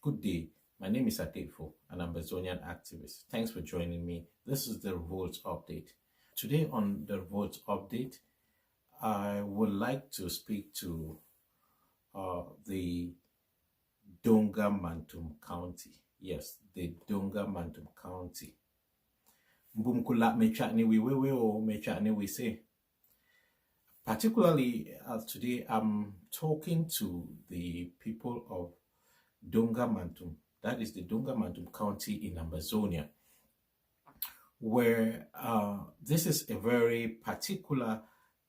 Good day. My name is Adefo, an Ambazonian activist. Thanks for joining me. This is the Revolt Update. Today on the Revolt Update, I would like to speak to the Donga Mantung County. Yes, the Donga Mantung County. Mbumkula mechani we o mechani we say. Particularly today, I'm talking to the people of Donga Mantung. That is the Donga Mantung County in Ambazonia, where this is a very particular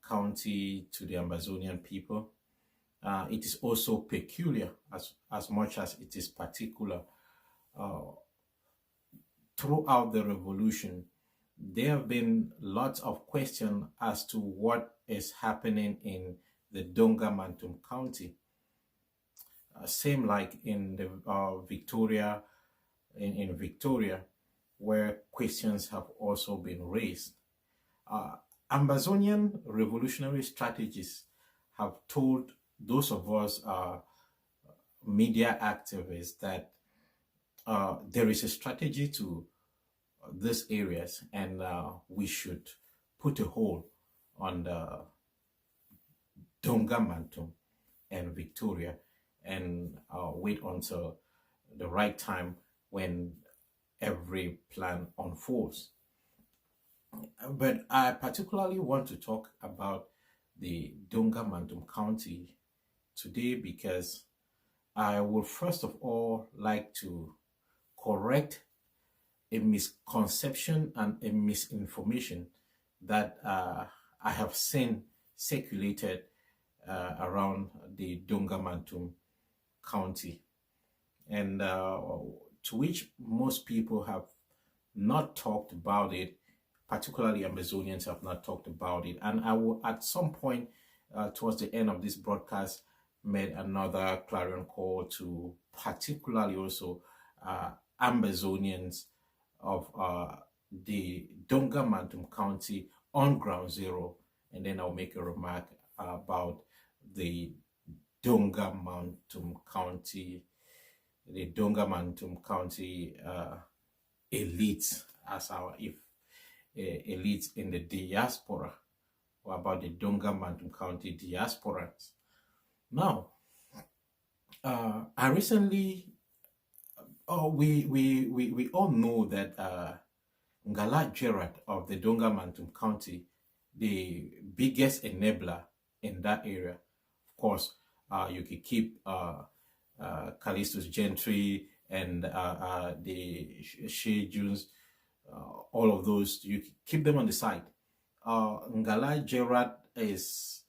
county to the Ambazonian people. It is also peculiar as much as it is particular. Throughout the revolution, there have been lots of questions as to what is happening in the Donga Mantung County. Same like in the Victoria, in Victoria, where questions have also been raised. Ambazonian revolutionary strategists have told those of us media activists that there is a strategy to these areas, and we should put a hold on the Donga Mantung and Victoria and wait until the right time when every plan unfolds. But I particularly want to talk about the Donga Mantung County today because I would first of all like to correct a misconception and a misinformation that I have seen circulated around the Donga Mantung County, and to which most people have not talked about it, particularly Ambazonians have not talked about it. And I will at some point towards the end of this broadcast made another clarion call to particularly also Ambazonians of the Donga Mantung County on Ground Zero, and then I'll make a remark about the Donga Mantung County, the Donga Mantung County elites, as our elites in the diaspora, or about the Donga Mantung County diasporans. Now, I recently, we all know that Ngala Gerard of the Donga Mantung County, the biggest enabler in that area. Of course, you could keep Callistus Gentry and the Shea Junes, all of those, you keep them on the side. Ngala Gerard is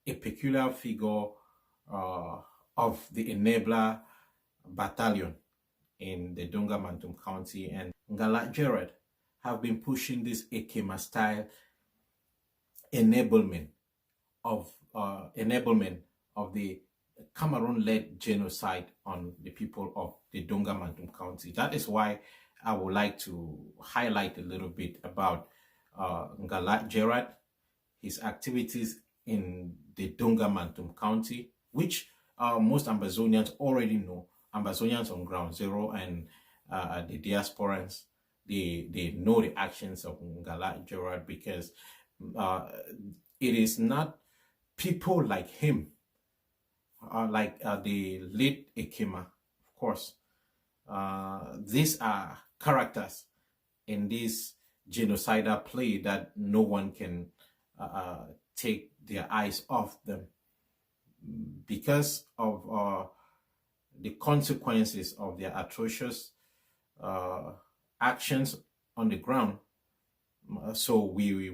a peculiar figure of the enabler battalion in the Donga Mantung County, and Ngala Gerard have been pushing this Ekema style enablement of the Cameroon-led genocide on the people of the Donga Mantung County. That is why I would like to highlight a little bit about Ngala Gerard, his activities in the Donga Mantung County, which most Ambazonians already know. Ambazonians on Ground Zero and the diasporans, they know the actions of Ngala Gerard because it is not people like him, like the late Ekema, of course. These are characters in this genocidal play that no one can take their eyes off them because of the consequences of their atrocious actions on the ground. So we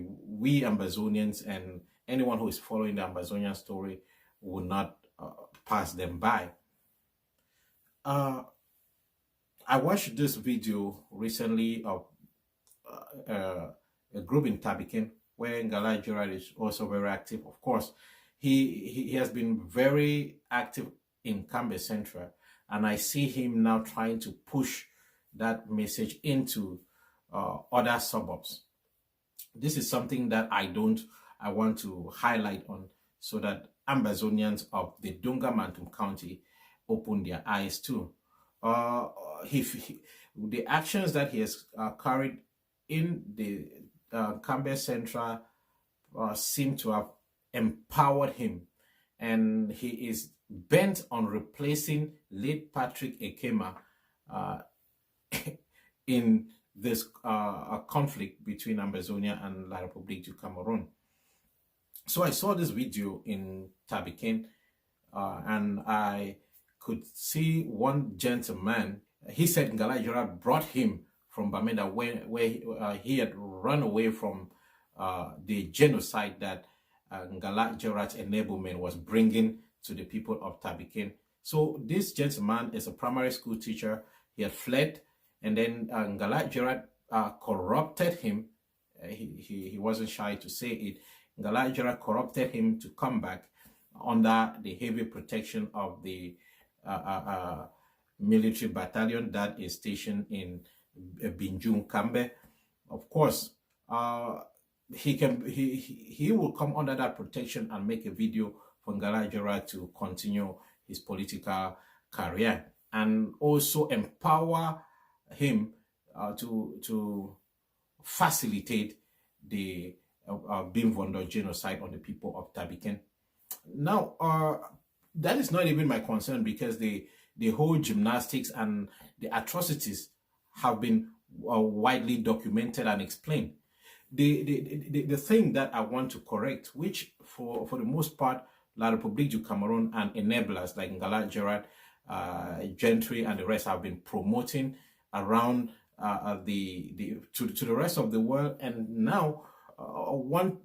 Ambazonians and anyone who is following the Ambazonian story will not pass them by. I watched this video recently of a group in Tabiken where Ngala Gerard is also very active. Of course, he has been very active in Cambe Central, and I see him now trying to push that message into other suburbs. This is something that I want to highlight on so that Ambazonians of the Donga Mantung County open their eyes too. The actions that he has carried in the Cambe Central seem to have empowered him, and he is bent on replacing late Patrick Ekema in this conflict between Ambazonia and La République du Cameroon. So I saw this video in Tabiken, and I could see one gentleman. He said Ngala Gerard brought him from Bamenda, where he had run away from the genocide that Ngala Gerard's enablement was bringing to the people of Tabiken. So this gentleman is a primary school teacher. He had fled, and then Ngala Gerard corrupted him. He wasn't shy to say it. Ngala Gerard corrupted him to come back under the heavy protection of the military battalion that is stationed in Binjung Kambe. Of course, he will come under that protection and make a video for Ngala Gerard to continue his political career, and also empower him to facilitate the Bimvondo genocide on the people of Tabiken. Now, that is not even my concern, because the whole gymnastics and the atrocities have been widely documented and explained. The thing that I want to correct, which for the most part, La République du Cameroon and enablers like Ngala Gerard, Gentry, and the rest have been promoting around to the rest of the world, and now want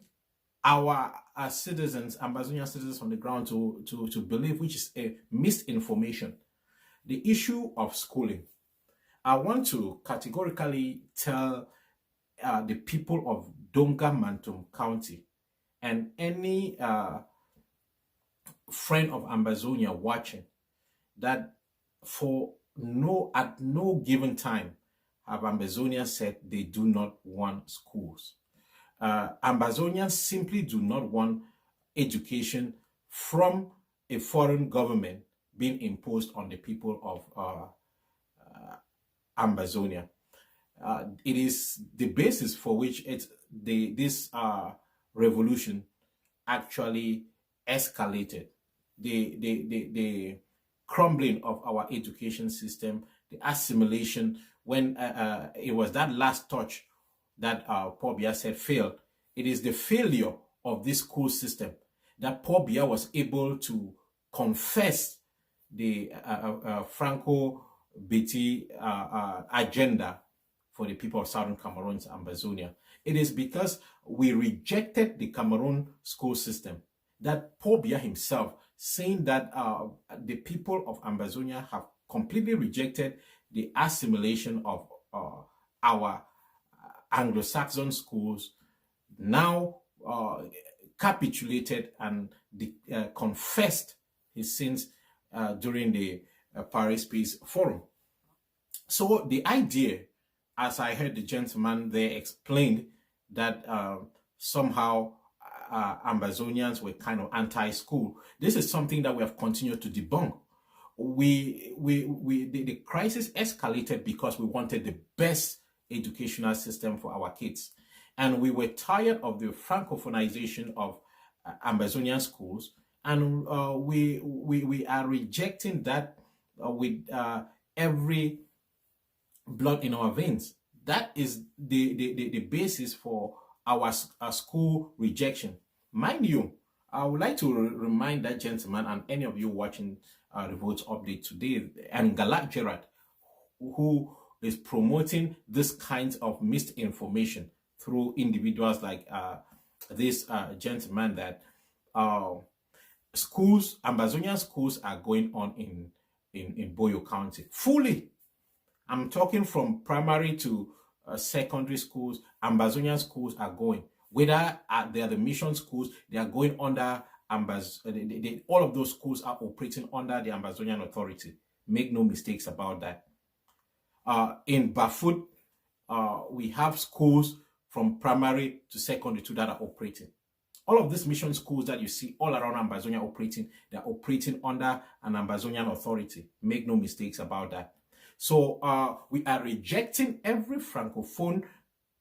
our citizens, Ambazonian citizens on the ground, to believe, which is a misinformation. The issue of schooling. I want to categorically tell the people of Donga, Mantung County, and any friend of Ambazonia watching, that at no given time have Ambazonians said they do not want schools. Ambazonians simply do not want education from a foreign government being imposed on the people of Ambazonia. It is the basis for which this revolution actually escalated. The crumbling of our education system, the assimilation, when it was that last touch that Paul Biya said failed. It is the failure of this school system that Paul Biya was able to confess the Franco-Biti agenda for the people of Southern Cameroon and Ambazonia. It is because we rejected the Cameroon school system that Paul Biya himself, saying that the people of Ambazonia have completely rejected the assimilation of our Anglo-Saxon schools, now capitulated and confessed his sins during the Paris Peace Forum. So the idea, as I heard the gentleman there explained, that somehow Ambazonians were kind of anti-school. This is something that we have continued to debunk. The crisis escalated because we wanted the best educational system for our kids, and we were tired of the francophonization of Ambazonian schools, and we are rejecting that with every blood in our veins. That is the basis for our school rejection. Mind you, I would like to remind that gentleman and any of you watching Revolt Update today, and Ngala Gerard, who is promoting this kind of misinformation through individuals like this gentleman, that schools, Ambazonian schools, are going on in Boyo County fully. I'm talking from primary to secondary schools. Ambazonian schools are going. Whether they are the mission schools, they are going under all of those schools are operating under the Ambazonian Authority. Make no mistakes about that. In Bafut, we have schools from primary to secondary to that are operating. All of these mission schools that you see all around Ambazonia operating, they're operating under an Ambazonian Authority. Make no mistakes about that. So we are rejecting every Francophone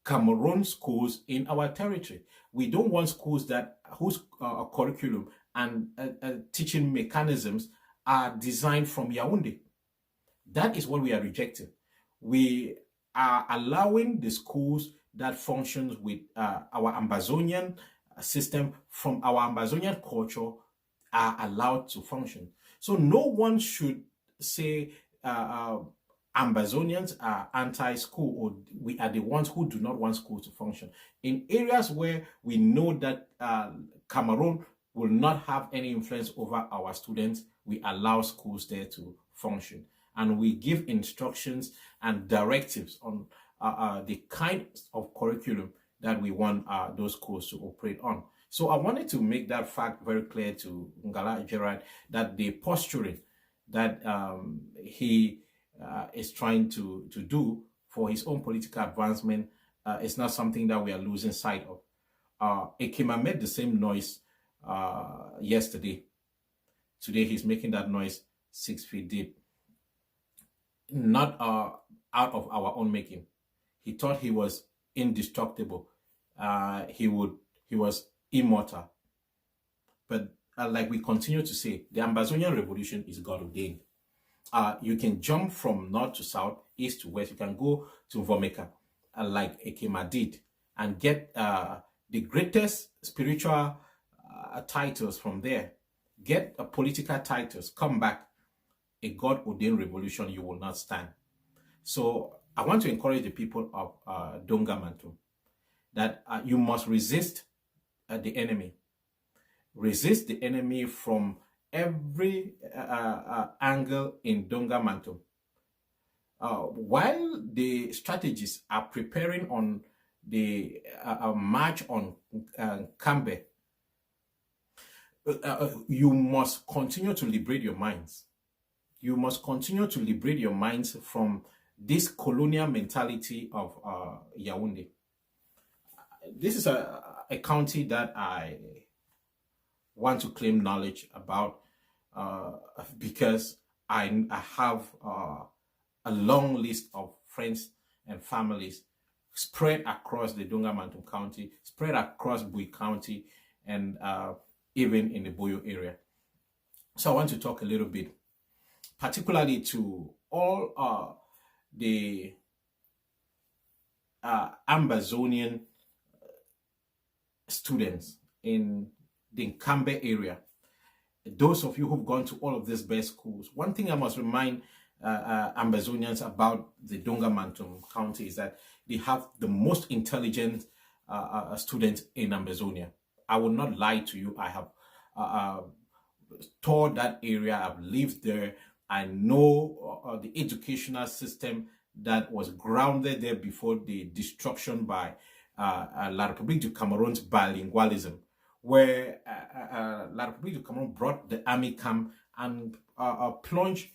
Cameroon schools in our territory. We don't want schools that whose curriculum and teaching mechanisms are designed from Yaoundé. That is what we are rejecting. We are allowing the schools that functions with our Ambazonian system, from our Ambazonian culture, are allowed to function. So no one should say Ambazonians are anti-school, or we are the ones who do not want school to function. In areas where we know that Cameroon will not have any influence over our students, we allow schools there to function. And we give instructions and directives on the kind of curriculum that we want those schools to operate on. So I wanted to make that fact very clear to Ngala Gerard, that the posturing that he is trying to do for his own political advancement is not something that we are losing sight of. Ekema made the same noise yesterday. Today he's making that noise 6 feet deep. Not out of our own making. He thought he was indestructible. He was immortal. But like we continue to say, the Ambazonian revolution is God ordained. You can jump from north to south, east to west. You can go to Vomeka, like Ekema did, and get the greatest spiritual titles from there. Get a political titles, come back. A God-ordained revolution you will not stand. So I want to encourage the people of Donga Mantung that you must resist the enemy. Resist the enemy from every angle in Donga Mantung. While the strategists are preparing on the march on Kambe, you must continue to liberate your minds. You must continue to liberate your minds from this colonial mentality of Yaoundé. This is a county that I want to claim knowledge about because I have a long list of friends and families spread across the Donga Mantung County, spread across Bui County, and even in the Boyo area. So I want to talk a little bit particularly to all the Ambazonian students in the Kambe area. Those of you who've gone to all of these best schools, one thing I must remind Ambazonians about the Donga Mantung County is that they have the most intelligent students in Ambazonia. I will not lie to you. I have toured that area. I've lived there. I know the educational system that was grounded there before the destruction by La République du Cameroon's bilingualism, where La République du Cameroon brought the army camp and plunged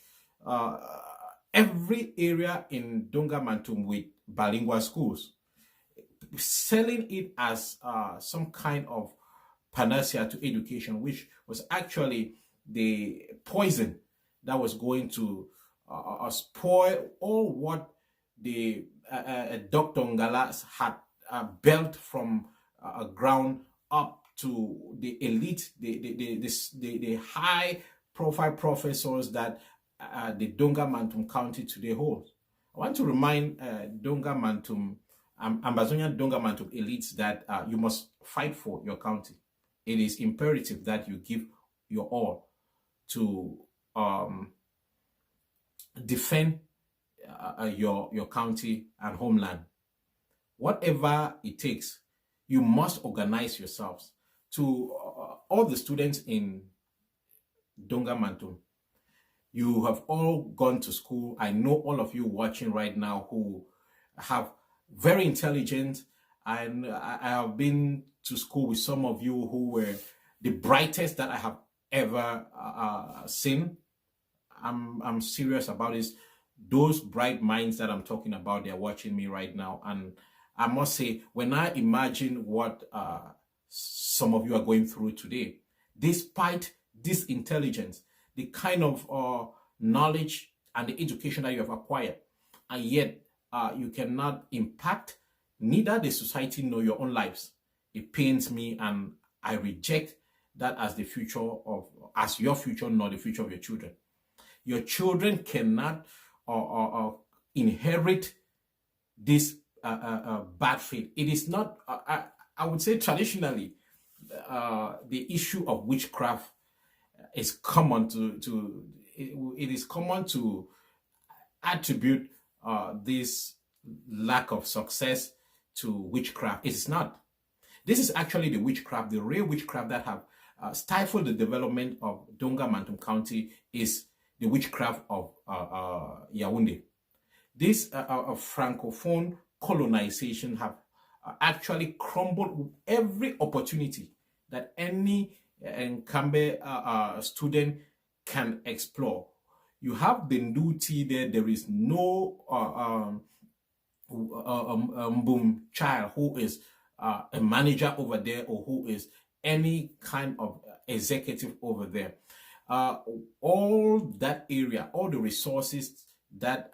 every area in Donga Mantung with bilingual schools, selling it as some kind of panacea to education, which was actually the poison that was going to spoil all what the Dr. Ngalas had built from ground up to the elite, the high-profile professors that the Donga Mantung County today holds. I want to remind Donga Mantung, Ambazonian Donga Mantung elites that you must fight for your county. It is imperative that you give your all to defend your county and homeland. Whatever it takes, you must organize yourselves. To all the students in Donga Mantung, you have all gone to school. I know all of you watching right now who have very intelligent, and I have been to school with some of you who were the brightest that I have ever seen. I'm serious about this. Those bright minds that I'm talking about, they're watching me right now. And I must say, when I imagine what some of you are going through today, despite this intelligence, the kind of knowledge and the education that you have acquired, and yet you cannot impact neither the society nor your own lives. It pains me, and I reject that as the future of, as your future, nor the future of your children. Your children cannot inherit this bad fate. It is not, I would say traditionally, the issue of witchcraft is common it is common to attribute this lack of success to witchcraft. It is not. This is actually the witchcraft, the real witchcraft that have stifled the development of Donga Mantung County is the witchcraft of Yaoundé. This francophone colonization have actually crumbled every opportunity that any Nkambe student can explore. You have the Nduti there. There is no Mbum child who is a manager over there, or who is any kind of executive over there. All that area, all the resources that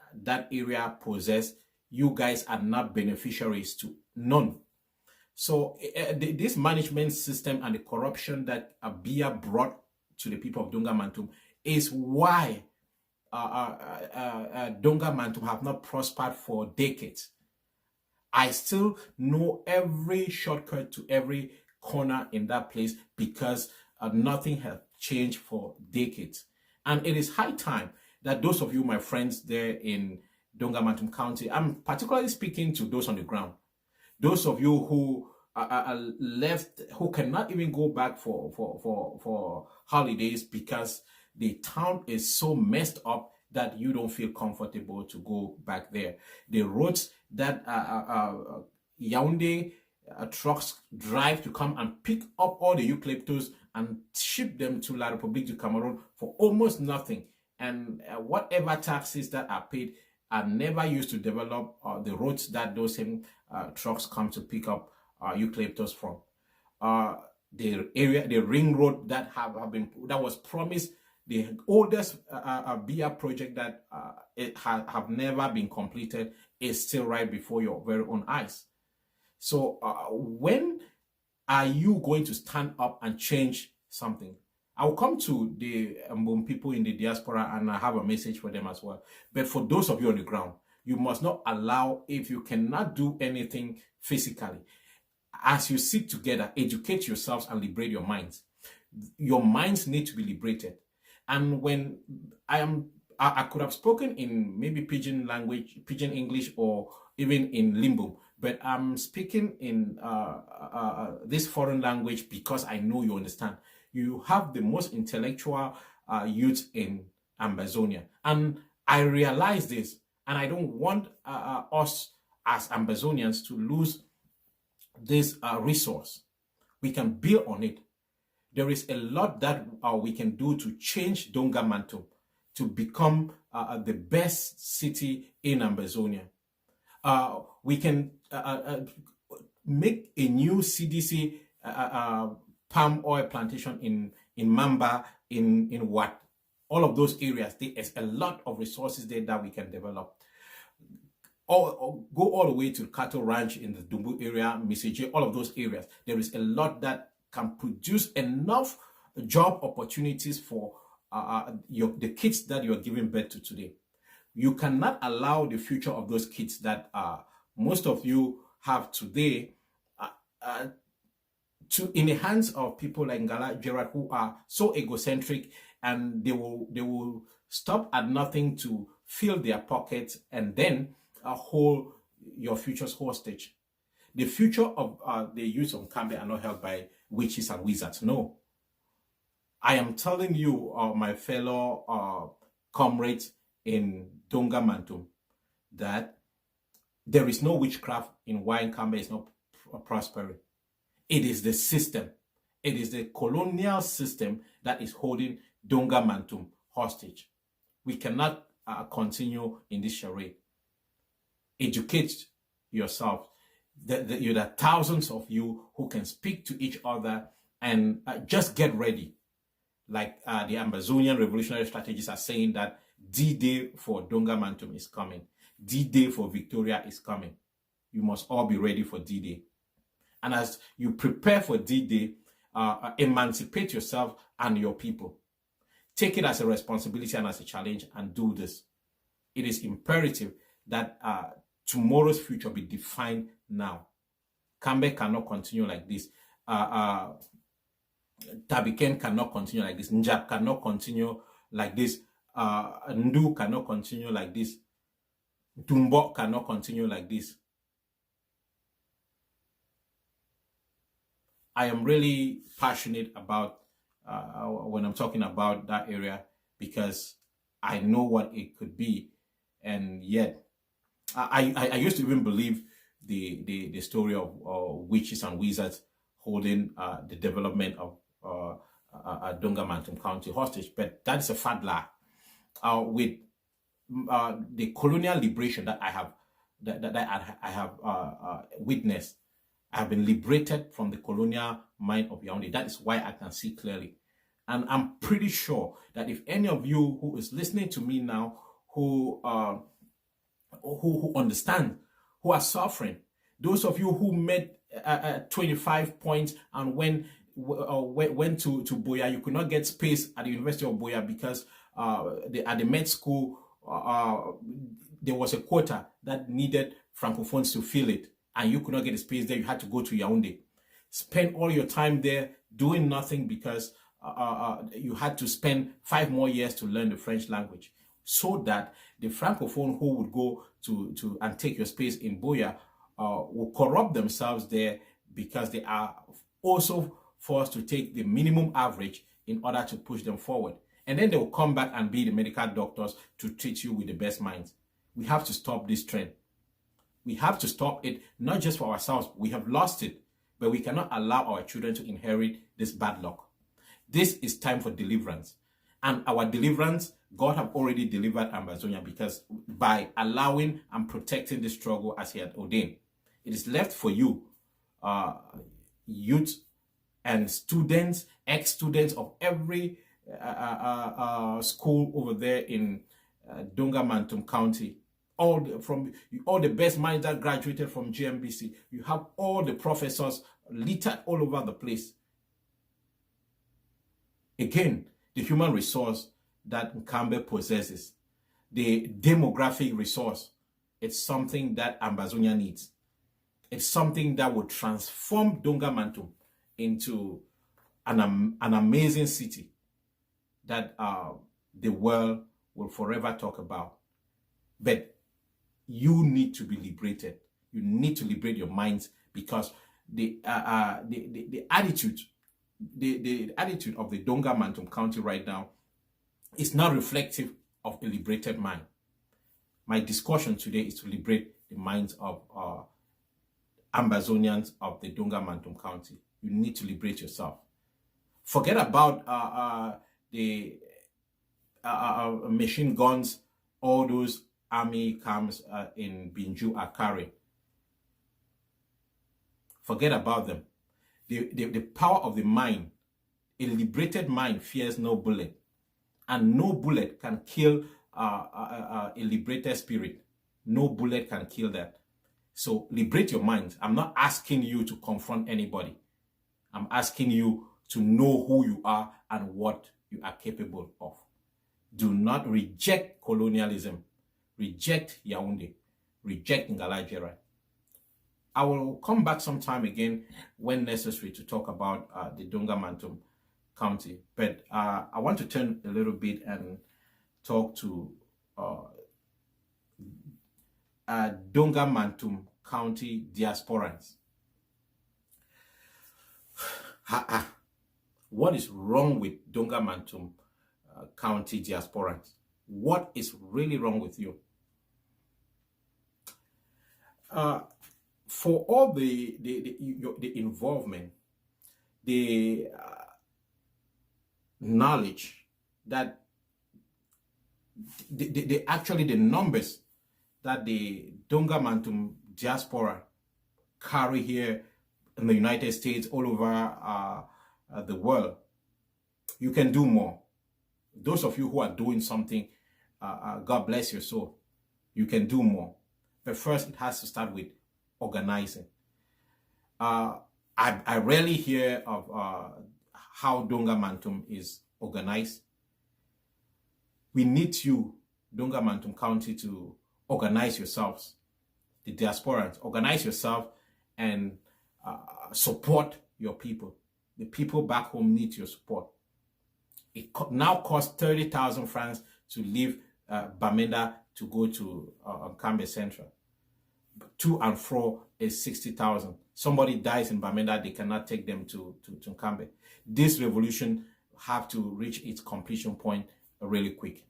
area possess, you guys are not beneficiaries to, none. So this management system and the corruption that Abia brought to the people of Donga Mantung is why Donga Mantung have not prospered for decades. I still know every shortcut to every corner in that place because nothing has changed for decades. And it is high time that those of you, my friends there in Donga Mantung County, I'm particularly speaking to those on the ground, those of you who are left, who cannot even go back for holidays because the town is so messed up that you don't feel comfortable to go back there. The roads that Yaoundé trucks drive to come and pick up all the eucalyptus and ship them to La République du Cameroon for almost nothing. And whatever taxes that are paid are never used to develop the roads that those same trucks come to pick up eucalyptus from. The area, the ring road that that was promised, the oldest BIA project that have never been completed, is still right before your very own eyes. So when are you going to stand up and change something? I will come to the people in the diaspora and I have a message for them as well. But for those of you on the ground, you must not allow, if you cannot do anything physically, as you sit together, educate yourselves and liberate your minds. Your minds need to be liberated. And when I could have spoken in maybe pidgin language, pidgin English, or even in Limbo, but I'm speaking in this foreign language because I know you understand. You have the most intellectual youth in Ambazonia. And I realize this, and I don't want us as Ambazonians to lose this resource. We can build on it. There is a lot that we can do to change Donga Mantung to become the best city in Ambazonia. We can make a new CDC palm oil plantation in Mamba, in Wat. All of those areas, there is a lot of resources there that we can develop. Or go all the way to the ranch in the Dumbu area, Miseje, all of those areas. There is a lot that can produce enough job opportunities for the kids that you're giving birth to today. You cannot allow the future of those kids that most of you have today in the hands of people like Ngala Gerard, who are so egocentric, and they will stop at nothing to fill their pockets and then hold your futures hostage. The future of the youth of Nkambe are not held by witches and wizards. No. I am telling you, my fellow comrades in Donga Mantung, that there is no witchcraft in why Nkambe is not prospering. It is the system. It is the colonial system that is holding Donga Mantung hostage. We cannot continue in this charade. Educate yourself. There are thousands of you who can speak to each other and just get ready. Like the Ambazonian revolutionary strategists are saying, that D-Day for Donga Mantum is coming. D-Day for Victoria is coming. You must all be ready for D-Day. And as you prepare for D-Day, emancipate yourself and your people. Take it as a responsibility and as a challenge and do this. It is imperative that tomorrow's future be defined now. Kambe cannot continue like this. Tabiken cannot continue like this. Njap cannot continue like this. Ndu cannot continue like this. Dumbo cannot continue like this. I am really passionate about when I'm talking about that area because I know what it could be, and yet I used to even believe the story of witches and wizards holding the development of Donga Mantum County hostage, but that is a fat lie. With the colonial liberation that I have witnessed, I have been liberated from the colonial mind of Yaoundé. That is why I can see clearly. And I'm pretty sure that if any of you who is listening to me now, who understand, who are suffering, those of you who made 25 points and went to Boya, you could not get space at the University of Boya because at the med school, there was a quota that needed Francophones to fill it, and you could not get a space there. You had to go to Yaoundé. Spend all your time there doing nothing because you had to spend 5 more years to learn the French language, so that the Francophone who would go to and take your space in Boya will corrupt themselves there because they are also forced to take the minimum average in order to push them forward. And then they will come back and be the medical doctors to treat you with the best minds. We have to stop this trend. We have to stop it, not just for ourselves. We have lost it, but we cannot allow our children to inherit this bad luck. This is time for deliverance. And our deliverance, God have already delivered Ambazonia because by allowing and protecting the struggle as he had ordained. It is left for you, youth and students, ex-students of every school over there in Donga Mantum County, all the best minds that graduated from GMBC. You have all the professors littered all over the place. Again, the human resource that Nkambe possesses, the demographic resource, it's something that Ambazonia needs. It's something that will transform Donga Mantum into an amazing city that the world will forever talk about. But you need to be liberated. You need to liberate your minds because the attitude of the Donga Mantum County right now is not reflective of a liberated mind. My discussion today is to liberate the minds of Ambazonians of the Donga Mantum County. You need to liberate yourself. Forget about the machine guns all those army camps in Binju are carrying. Forget about them. The power of the mind, a liberated mind fears no bullet. And no bullet can kill a liberated spirit. No bullet can kill that. So liberate your mind. I'm not asking you to confront anybody. I'm asking you to know who you are and what you are capable of. Do not reject colonialism. Reject Yaoundé. Reject Ngalajera. I will come back sometime again when necessary to talk about the Donga Mantum County. But I want to turn a little bit and talk to Donga Mantum County diasporans. What is wrong with Donga Mantum County diasporans? What is really wrong with you? For all the involvement, the knowledge that actually the numbers that the Donga Mantum diaspora carry here in the United States, all over the world, you can do more. Those of you who are doing something God bless your soul. You can do more. But first, it has to start with organizing. I rarely hear of how Donga Mantung is organized. We need you, Donga Mantung County, to organize yourselves, the diasporans. Organize yourself and support your people. The people back home need your support. It now costs 30,000 francs to leave Bamenda to go to Kambe Central. To and fro is 60,000. Somebody dies in Bamenda, they cannot take them to Kambe. This revolution have to reach its completion point really quick.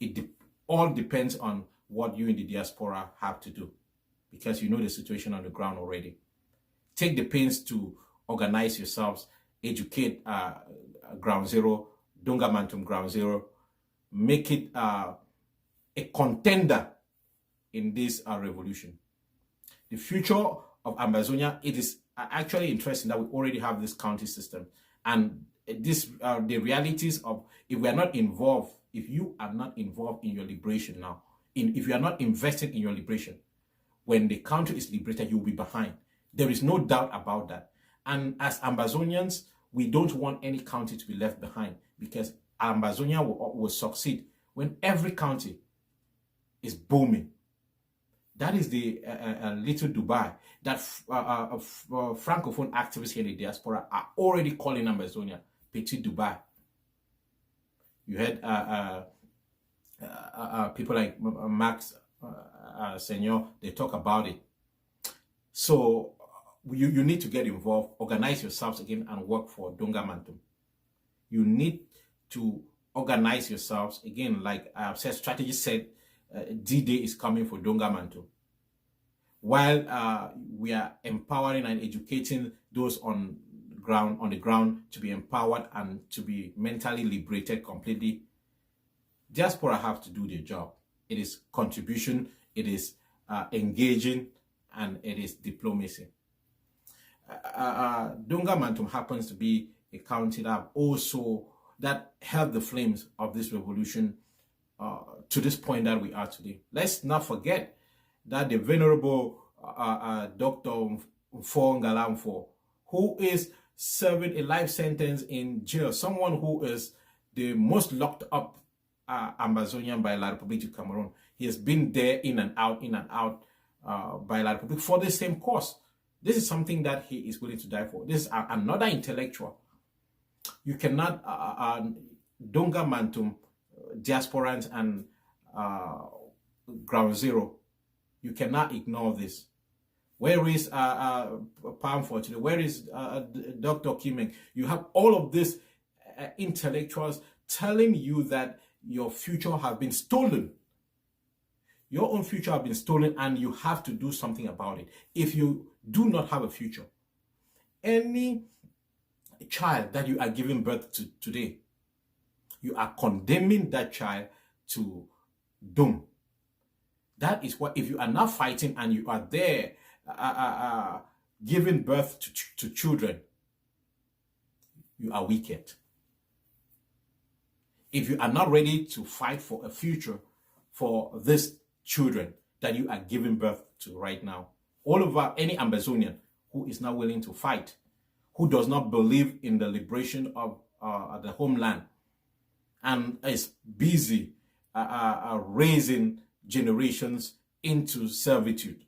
It all depends on what you in the diaspora have to do, because you know the situation on the ground already. Take the pains to organize yourselves, educate Ground Zero, Donga Mantung Ground Zero, make it a contender in this revolution. The future of Ambazonia, it is actually interesting that we already have this county system, and this the realities of if we are not involved, if you are not involved in your liberation now, if you are not invested in your liberation, when the country is liberated, you will be behind. There is no doubt about that. And as Ambazonians, we don't want any county to be left behind, because Ambazonia will succeed when every county is booming. That is the little Dubai that Francophone activists here in the diaspora are already calling Ambazonia Petit Dubai. You had people like Max Senor, they talk about it. So you need to get involved, organize yourselves again, and work for Donga Mantung. You need to organize yourselves again, like I've said, strategy said, D-Day is coming for Donga Mantung. While we are empowering and educating those on the ground to be empowered and to be mentally liberated completely, diaspora have to do their job. It is contribution, it is engaging, and it is diplomacy. Donga Mantung happens to be a county that held the flames of this revolution to this point that we are today. Let's not forget that the venerable Dr. Mfo Ngalamfo, who is serving a life sentence in jail, someone who is the most locked up Ambazonian by La Republique du Cameroon. He has been there in and out by La Republique for the same cause. This is something that he is willing to die for. This is another intellectual. You cannot, Donga Mantung, diasporans, and Ground Zero, you cannot ignore this. Where is Palm Fortune? Where is Dr. Kimeng? You have all of these intellectuals telling you that your future has been stolen. Your own future has been stolen, and you have to do something about it. If you do not have a future, any child that you are giving birth to today, you are condemning that child to doom. That is what, if you are not fighting and you are there giving birth to children, you are wicked. If you are not ready to fight for a future for these children that you are giving birth to right now, all over any Ambazonian who is not willing to fight, who does not believe in the liberation of the homeland, and is busy raising generations into servitude,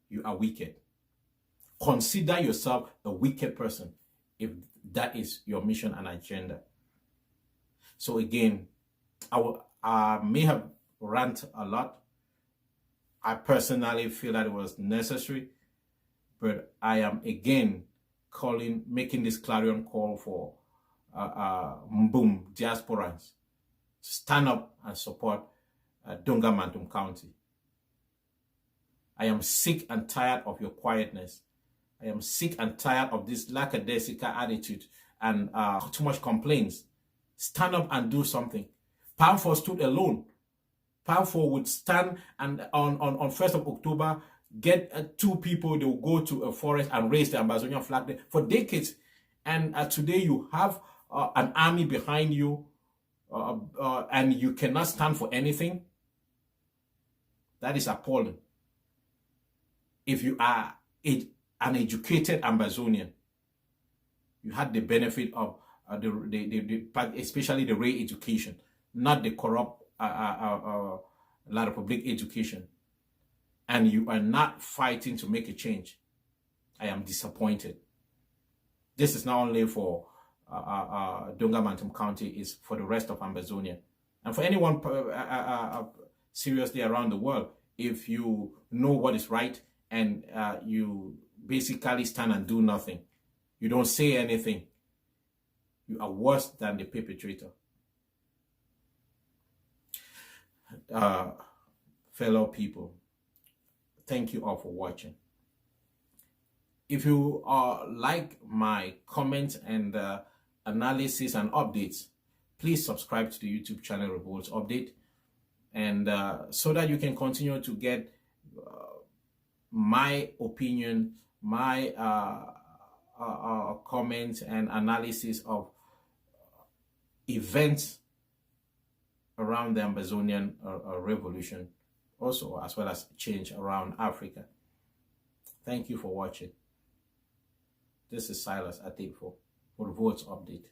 you are wicked. Consider yourself a wicked person if that is your mission and agenda. So again, I may have ranted a lot. I personally feel that it was necessary, but I am again making this clarion call for diasporans to stand up and support Donga Mantung County. I am sick and tired of your quietness. I am sick and tired of this lackadaisical attitude and too much complaints. Stand up and do something. Palm4 stood alone. Palm4 would stand and on 1st of October, get two people, they will go to a forest and raise the Ambazonian flag there for decades. And today you have an army behind you and you cannot stand for anything, that is appalling. If you are an educated Ambazonian, you had the benefit of especially the Ray education, not the corrupt La Republique education, and you are not fighting to make a change, I am disappointed. This is not only for Donga Mantung County, is for the rest of Ambazonia. And for anyone seriously around the world, if you know what is right and you basically stand and do nothing, you don't say anything, you are worse than the perpetrator. Fellow people, thank you all for watching. If you like my comments and analysis and updates, please subscribe to the YouTube channel Revolts Update, and so that you can continue to get my opinion, my comments and analysis of events around the Ambazonian revolution, also as well as change around Africa. Thank you for watching. This is Silas Atepo for the Votes Update.